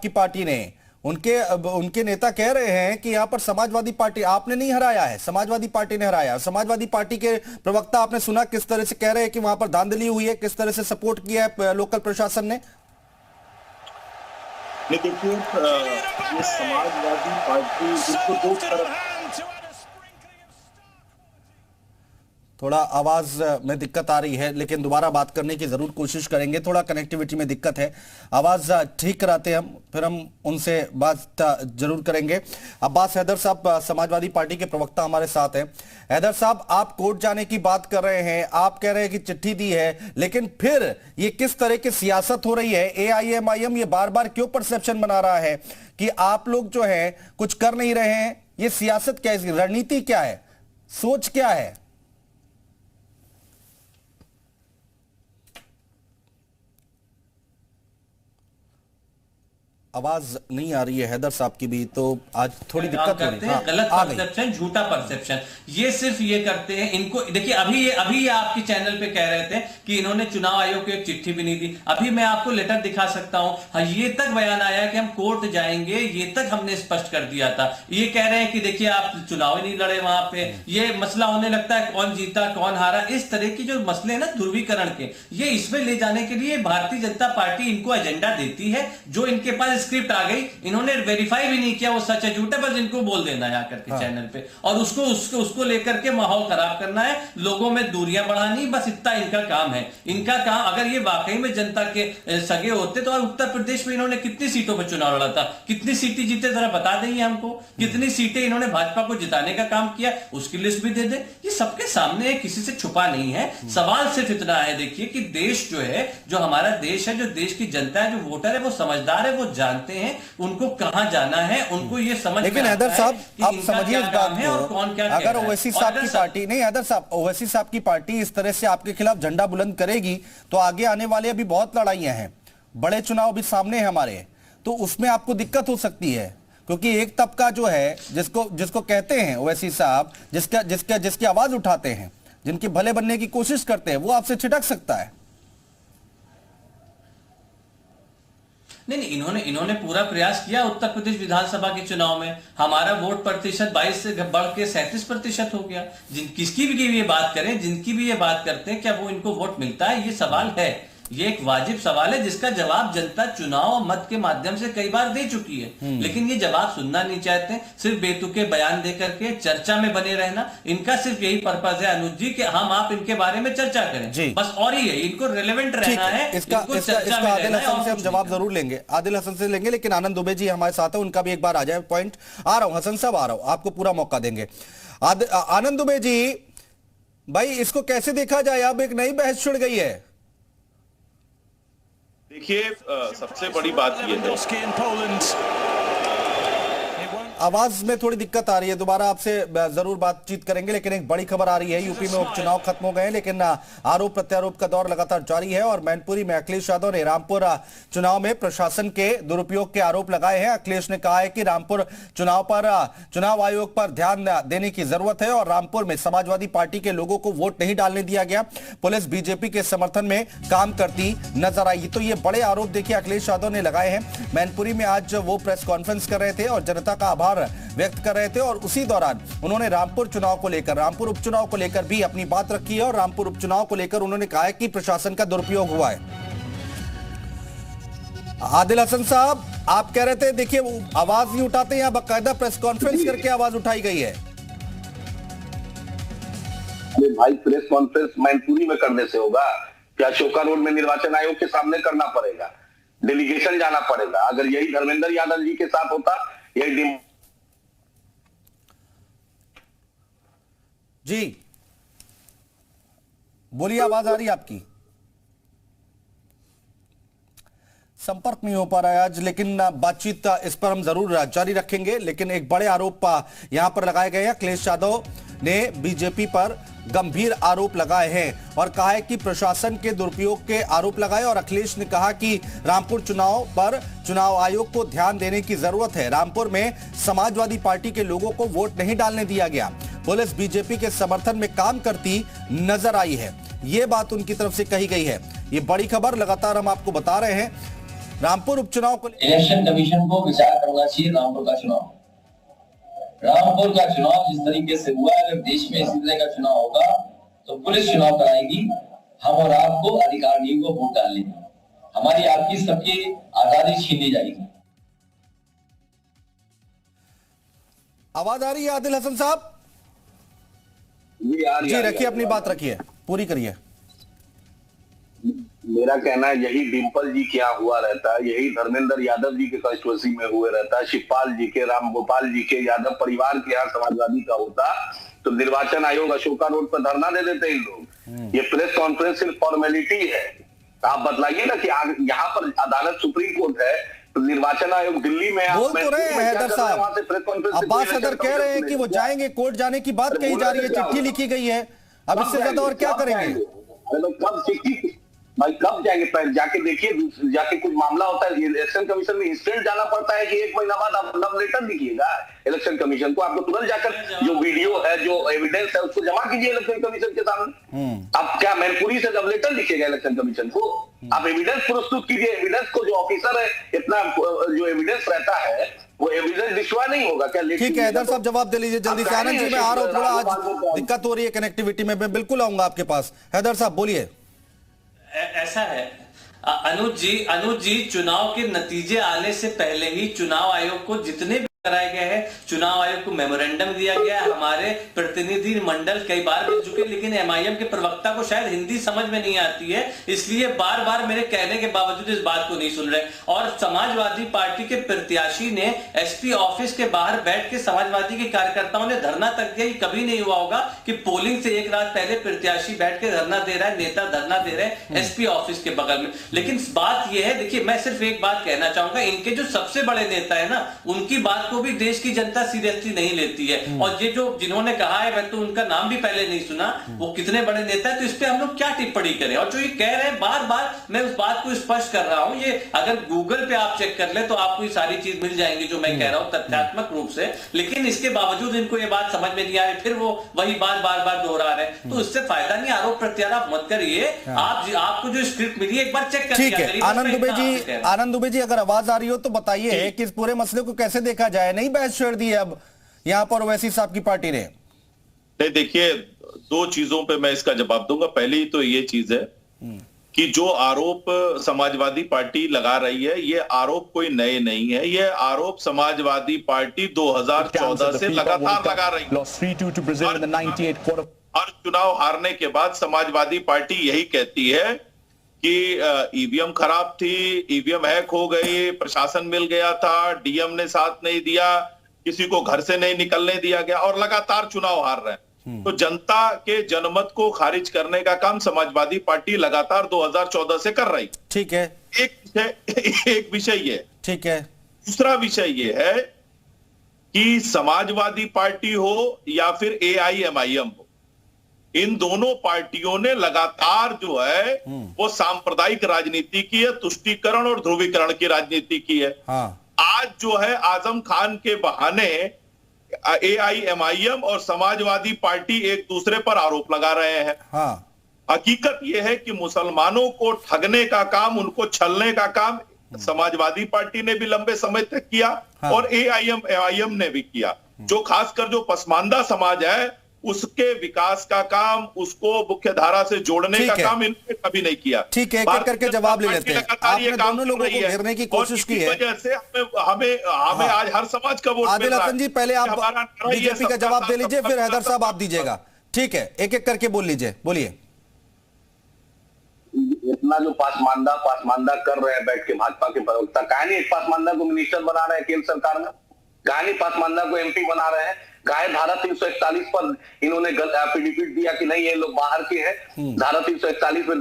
आपकी पार्टी ने। उनके नेता कह रहे हैं कि यहाँ पर समाजवादी पार्टी आपने नहीं हराया है, समाजवादी पार्टी ने हराया। समाजवादी पार्टी के प्रवक्ता आपने सुना किस तरह से कह रहे हैं कि वहां पर धांधली हुई है, किस तरह से सपोर्ट किया है लोकल प्रशासन ने। देखिए, ये समाजवादी पार्टी जिसको दो तरफ, थोड़ा आवाज में दिक्कत आ रही है, लेकिन दोबारा बात करने की जरूर कोशिश करेंगे। थोड़ा कनेक्टिविटी में दिक्कत है, आवाज ठीक कराते हैं हम, फिर हम उनसे बात जरूर करेंगे। अब्बास हैदर साहब समाजवादी पार्टी के प्रवक्ता हमारे साथ हैं। हैदर साहब, आप कोर्ट जाने की बात कर रहे हैं, आप कह रहे हैं कि चिट्ठी दी है, लेकिन फिर ये किस तरह की सियासत हो रही है? AIMIM ये बार बार क्यों परसेप्शन बना रहा है कि आप लोग जो है कुछ कर नहीं रहे हैं? ये सियासत क्या है, इसकी रणनीति क्या है, सोच क्या है? आवाज नहीं आ रही है हैदर साहब की भी, तो आज थोड़ी दिक्कत हो रही है। गलत परसेप्शन, झूठा परसेप्शन, ये सिर्फ ये करते हैं। इनको देखिए, अभी आपके चैनल पे कह रहे थे कि इन्होंने चुनाव आयोग को एक चिट्ठी भी नहीं दी। अभी मैं आपको लेटर दिखा सकता हूं। हाँ, ये तक बयान आया कि हम कोर्ट जाएंगे, ये तक हमने स्पष्ट कर दिया था। ये कह रहे हैं कि देखिए आप चुनाव ही नहीं लड़े वहां पे, ये मसला होने लगता है कौन जीता कौन हारा। इस तरह की जो मसले हैं ना ध्रुवीकरण के, ये इसमें ले जाने के लिए भारतीय जनता पार्टी इनको एजेंडा देती है। जो इनके पास स्क्रिप्ट आ गई, इन्होंने वेरीफाई भी नहीं किया वो सच है झूठ है, बस इनको बोल देना है आकर के चैनल पे, और उसको लेकर के माहौल खराब करना है, लोगों में दूरियां बढ़ानी, बस इतना इनका काम है। इनका काम, अगर ये वाकई में जनता के सगे होते तो उत्तर प्रदेश में इन्होंने कितनी सीटों पर चुनाव लड़ा था, कितनी सीटें जीते, जरा बता देंगे हमको। कितनी सीटें इन्होंने भाजपा को जिताने का काम किया, उसकी लिस्ट भी दे दे। ये सबके सामने है, किसी से छुपा नहीं है। सवाल सिर्फ इतना है, देखिए कि देश जो है, जो हमारा देश है, जो देश की जनता है, जो वोटर है, वो समझदार है, वो जानते हैं उनको कहां जाना है, उनको ये समझ। लेकिन हैदर साहब, आप समझिए इस बात को, अगर ओवैसी साहब की पार्टी नहीं, हैदर साहब, ओवैसी साहब की पार्टी इस तरह से आपके खिलाफ झंडा बुलंद करेगी तो आगे आने वाले अभी बहुत लड़ाइयां हैं, बड़े चुनाव भी सामने हैं हमारे, तो उसमें आपको दिक्कत हो सकती है। क्योंकि एक तबका जो है, जिसको कहते हैं ओवैसी साहब, जिसकी आवाज उठाते हैं, जिनके भले बनने की कोशिश करते हैं, वो आपसे छिटक सकता है। नहीं, इन्होंने पूरा प्रयास किया उत्तर प्रदेश विधानसभा के चुनाव में। हमारा वोट प्रतिशत 22 से बढ़ के 37% हो गया। किसकी भी ये बात करें, जिनकी भी ये बात करते हैं, क्या वो इनको वोट मिलता है? ये सवाल है, ये एक वाजिब सवाल है जिसका जवाब जनता चुनाव और मत के माध्यम से कई बार दे चुकी है। लेकिन ये जवाब सुनना नहीं चाहते, सिर्फ बेतुके बयान दे करके चर्चा में बने रहना। इनका सिर्फ यही पर्पज है अनुज जी कि हम आप इनके बारे में चर्चा करें, बस, और ही है, इनको रिलेवेंट रहना है। इसका आदिल हसन से हम जवाब जरूर लेंगे, आदिल हसन से लेंगे, लेकिन आनंद दुबे जी हमारे साथ है, उनका भी एक बार आ जाए पॉइंट। आ रहा हूं हसन साहब, आ रहा हूं, आपको पूरा मौका देंगे। आनंद दुबे जी, भाई इसको कैसे देखा जाए? अब एक नई बहस छिड़ गई है। देखिए, सबसे बड़ी बात यह है, आवाज में थोड़ी दिक्कत आ रही है, दोबारा आपसे जरूर बातचीत करेंगे। लेकिन एक बड़ी खबर आ रही है, यूपी में उपचुनाव खत्म हो गए, लेकिन आरोप प्रत्यारोप का दौर लगातार जारी है। और मैनपुरी में अखिलेश यादव ने रामपुर चुनाव में प्रशासन के दुरुपयोग के आरोप लगाए हैं। अखिलेश ने कहा है कि रामपुर चुनाव पर चुनाव आयोग पर ध्यान देने की जरूरत है और रामपुर में समाजवादी पार्टी के लोगों को वोट नहीं डालने दिया गया। पुलिस बीजेपी के समर्थन में काम करती नजर आई। तो ये बड़े आरोप देखिए अखिलेश यादव ने लगाए हैं। मैनपुरी में आज वो प्रेस कॉन्फ्रेंस कर रहे थे और जनता का आभार व्यक्त कर रहे थे, और उसी दौरान उन्होंने रामपुर चुनाव को लेकर, रामपुर उपचुनाव को लेकर भी अपनी बात रखी है। और रामपुर उपचुनाव को लेकर उन्होंने कहा है कि प्रशासन का दुरुपयोग हुआ है। आदिल हसन साहब, आप कह रहे थे, देखिए वो आवाज नहीं उठाते, यहां बाकायदा प्रेस कॉन्फ्रेंस करके आवाज उठाई गई है। भाई, प्रेस कॉन्फ्रेंस मैनपुरी में करने से होगा क्या? अशोका रोड में निर्वाचन आयोग के सामने करना पड़ेगा, डेलीगेशन जाना पड़ेगा। अगर यही धर्मेंद्र यादव जी के साथ होता, यही जी बोलिए, आवाज आ रही है आपकी? संपर्क नहीं हो पा रहा है आज, लेकिन बातचीत इस पर हम जरूर जारी रखेंगे। लेकिन एक बड़े आरोप यहां पर लगाए गए हैं। अखिलेश यादव ने बीजेपी पर गंभीर आरोप लगाए हैं और कहा है कि प्रशासन के दुरुपयोग के आरोप लगाए। और अखिलेश ने कहा कि रामपुर चुनाव पर चुनाव आयोग को ध्यान देने की जरूरत है। रामपुर में समाजवादी पार्टी के लोगों को वोट नहीं डालने दिया गया। पुलिस बीजेपी के समर्थन में काम करती नजर आई है, ये बात उनकी तरफ से कही गई है। ये बड़ी खबर लगातार हम आपको बता रहे हैं। रामपुर उपचुनाव को इलेक्शन कमीशन को विचार करना चाहिए रामपुर का चुनाव। रामपुर का चुनाव जिस तरीके से हुआ, अगर देश में इसी तरह का चुनाव होगा तो पुलिस चुनाव कराएगी, हम और आपको अधिकार नहीं को वोट डालने की, हमारी आपकी सबकी आजादी छीनी जाएगी। आवाज आ रही है आदिल हसन साहब? जी रखिए, अपनी बात रखिए, पूरी करिए। मेरा कहना है यही डिम्पल जी क्या हुआ रहता है, यही धर्मेंद्र यादव जी के कंस्टिट्यूएंसी में हुए रहता है, शिवपाल जी के, राम गोपाल जी के, यादव परिवार के यहाँ समाजवादी का होता तो निर्वाचन आयोग अशोका रोड पर धरना दे देते इन लोग। ये प्रेस कॉन्फ्रेंस सिर्फ फॉर्मेलिटी है। आप बतलाइए ना कि यहाँ पर अदालत सुप्रीम कोर्ट है, तो निर्वाचन आयोग दिल्ली में बोल तो रहे हैं हैदर साहब, अब्बास सदर कह रहे हैं कि वो जाएंगे, कोर्ट जाने की बात कही जा रही है, चिट्ठी लिखी गई है, अब इससे ज्यादा और क्या करेंगे? कब चिट्ठी भाई कब जाएंगे? जाके देखिए, जाके कुछ मामला होता है इलेक्शन कमीशन में इंस्टेंट जाना पड़ता है कि 1 महीना बाद आप लव लेटर लिखिएगा इलेक्शन कमीशन को, आपको तुरंत जाकर जो वीडियो है, जो एविडेंस है, उसको जमा कीजिए इलेक्शन कमीशन के सामने। अब क्या मैनपुरी से लव लेटर लिखिएगा इलेक्शन कमीशन को? आप एविडेंस प्रस्तुत कीजिए, एविडेंस को जो ऑफिसर है, इतना जो एविडेंस रहता है वो एविडेंस डिस्ट्रॉय नहीं होगा क्या? ठीक है हैदर साहब, जवाब दे लीजिए जल्दी से। आनंद जी, मैं आ रहा हूँ, थोड़ा आज दिक्कत हो रही है कनेक्टिविटी में, मैं बिल्कुल आऊंगा आपके पास। हैदर साहब बोलिए। ऐसा है अनुज जी, चुनाव के नतीजे आने से पहले ही चुनाव आयोग को जितने भी कराए गए हैं, चुनाव आयोग को मेमोरेंडम दिया गया है। हमारे प्रतिनिधि मंडल कई बार मिल चुके, लेकिन एमआईएम के प्रवक्ता को शायद हिंदी समझ में नहीं आती है, इसलिए बार बार मेरे कहने के बावजूद इस बात को नहीं सुन रहे। और समाजवादी पार्टी के प्रत्याशी ने एसपी ऑफिस के बाहर बैठ के समाजवादी के कार्यकर्ताओं ने धरना तक दिया। कभी नहीं हुआ होगा कि पोलिंग से एक रात पहले प्रत्याशी बैठ के धरना दे रहा है, नेता धरना दे रहे हैं एसपी ऑफिस के बगल में। लेकिन बात यह है, देखिए मैं सिर्फ एक बात कहना चाहूंगा, इनके जो सबसे बड़े नेता है ना, उनकी बात को भी देश की जनता सीरियसली नहीं लेती है। और ये जो जिन्होंने कहा है, मैं तो उनका नाम भी पहले नहीं सुना, वो कितने बड़े नेता है, तो इस पे हम लोग क्या टिप्पणी करें? और जो ये कह रहे हैं बार बार, मैं उस बात को स्पष्ट कर रहा हूं, ये अगर गूगल पे आप चेक कर ले तो आपको ये सारी चीज मिल जाएंगी जो मैं कह रहा हूं तथ्यात्मक रूप से। लेकिन इसके बावजूद इनको ये बात समझ में नहीं आ रही, फिर वो वही बात बार बार दोहरा रहे हैं, तो इससे फायदा नहीं। आरोप प्रत्यारोप मत करिए, आपको जो स्क्रिप्ट मिली है एक बार चेक करिए। ठीक है आनंद दुबे जी, अगर आवाज आ रही हो तो बताइए कि इस पूरे मसले को कैसे देखा जाए? नहीं बहस छेड़ दी है अब यहां पर ओवैसी साहब की पार्टी ने? नहीं, देखिए, दो चीजों पे मैं इसका जवाब दूंगा। पहली तो ये चीज है कि जो आरोप समाजवादी पार्टी लगा रही है, ये आरोप कोई नए नहीं है। ये आरोप समाजवादी पार्टी 2014 से लगातार लगा रही है। और चुनाव हारने के बाद समाजवादी पार्टी यही कहती है कि ईवीएम खराब थी, ईवीएम हैक हो गई, प्रशासन मिल गया था, डीएम ने साथ नहीं दिया, किसी को घर से नहीं निकलने दिया गया, और लगातार चुनाव हार रहे हैं। तो जनता के जनमत को खारिज करने का काम समाजवादी पार्टी लगातार 2014 से कर रही। ठीक है, एक विषय ये, ठीक है। दूसरा विषय ये है कि समाजवादी पार्टी हो या फिर एआईएमआईएम हो, इन दोनों पार्टियों ने लगातार जो है वो सांप्रदायिक राजनीति की है, तुष्टीकरण और ध्रुवीकरण की राजनीति की है। हाँ। आज जो है आजम खान के बहाने एआईएमआईएम और समाजवादी पार्टी एक दूसरे पर आरोप लगा रहे हैं। हाँ। हकीकत यह है कि मुसलमानों को ठगने का काम, उनको छलने का काम समाजवादी पार्टी ने भी लंबे समय तक किया। हाँ। और एआईएमआईएम ने भी किया। जो खासकर जो पसमानदा समाज है उसके विकास का काम, उसको मुख्य धारा से जोड़ने का काम इन्होंने कभी नहीं किया। ठीक है, एक करके जवाब ले लेते हैं। आपने दोनों लोगों को घेरने की कोशिश की है, वजह से हमें आज हर समाज का वोट मिल रहा है। आदिल हसन जी, पहले आप बीजेपी का जवाब दे लीजिए, फिर हैदर साहब आप दीजिएगा। ठीक है, एक एक करके बोल लीजिए, बोलिए। इतना जो पासमानदा कर रहे हैं बैठ के भाजपा के प्रवक्ता, कहानी एक पासमानदा को मिनिस्टर बना रहे हैं केंद्र सरकार में, कहानी पासमानदा को एमपी बना रहे हैं, गाय धारा 341 पर इन्होंने एफिडेविट दिया कि नहीं ये लोग बाहर के हैं। धारा 341 में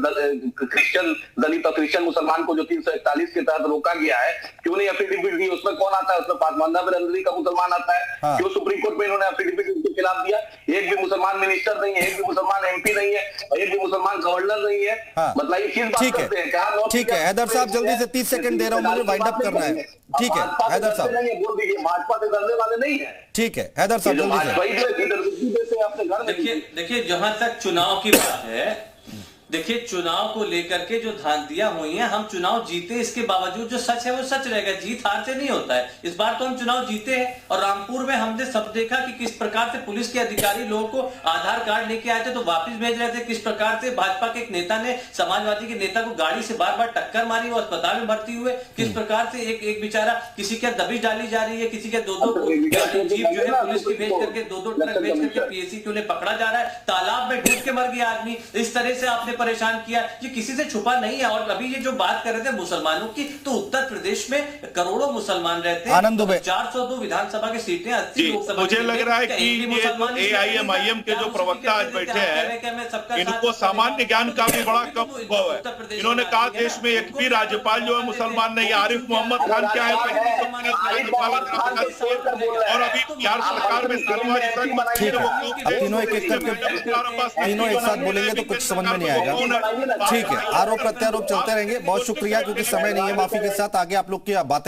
क्रिश्चियन दलित और क्रिश्चियन मुसलमान को जो 341 के तहत रोका गया है, क्यों नहीं एफिडेविट दी? उसमें कौन आता है? उसमें पासमानदा बिरादरी का मुसलमान आता है। हाँ। क्यों सुप्रीम कोर्ट में इन्होंने एफिडेविट उनके खिलाफ दिया? एक भी मुसलमान मिनिस्टर नहीं है, एक भी मुसलमान एमपी नहीं है, और एक भी मुसलमान गवर्नर नहीं है। हाँ। मतलब ये किस बात करते हैं? ठीक है हैदर साहब, जल्दी से 30 सेकंड दे रहा हूं, मुझे वाइंड अप करना है। ठीक है हैदर साहब, बोल दीजिए भाजपा से डरने वाले नहीं है। ठीक है हैदर साहब, जल्दी से। देखिए जहां तक चुनाव की बात है, देखिए, चुनाव को लेकर के जो धांधियां हुई हैं, हम चुनाव जीते, इसके बावजूद जो सच है वो सच रहेगा। जीत हार से नहीं होता है। इस बार तो हम चुनाव जीते हैं और रामपुर में हमने सब देखा कि किस प्रकार से पुलिस के अधिकारी लोगों को आधार कार्ड लेके आए थे तो वापस भेज रहे थे, किस प्रकार से भाजपा के एक नेता ने समाजवादी के नेता को गाड़ी से बार बार टक्कर मारी, वो अस्पताल में भर्ती हुए, किस प्रकार से एक बेचारा किसी के दबिश डाली जा रही है, किसी के दो जीप जो है पुलिस की भेज करके, दो ट्रक भेज करके पीएससी के उन्हें पकड़ा जा रहा है, तालाब में डूब के मर गया आदमी। इस तरह से आपने परेशान किया, ये किसी से छुपा नहीं है। और अभी ये जो बात कर रहे थे मुसलमानों की, तो उत्तर प्रदेश में करोड़ों मुसलमान रहते हैं। आनंद दुबे, 402 विधानसभा की सीटें, 80 लोकसभा, मुझे लग रहा है कि ये AIMIM के जो प्रवक्ता आज बैठे हैं, इनको सामान्य ज्ञान का भी बड़ा कम अनुभव है। इन्होंने कहा देश में एक भी राज्यपाल जो है मुसलमान नहीं। आरिफ मोहम्मद खान क्या है, और अभी बिहार सरकार में तीनों एक साथ बोलेंगे तो कुछ समझ में नहीं आएगा। ठीक है, आरोप प्रत्यारोप चलते रहेंगे। बहुत शुक्रिया, क्योंकि समय नहीं है, माफी के साथ आगे आप लोग की बातें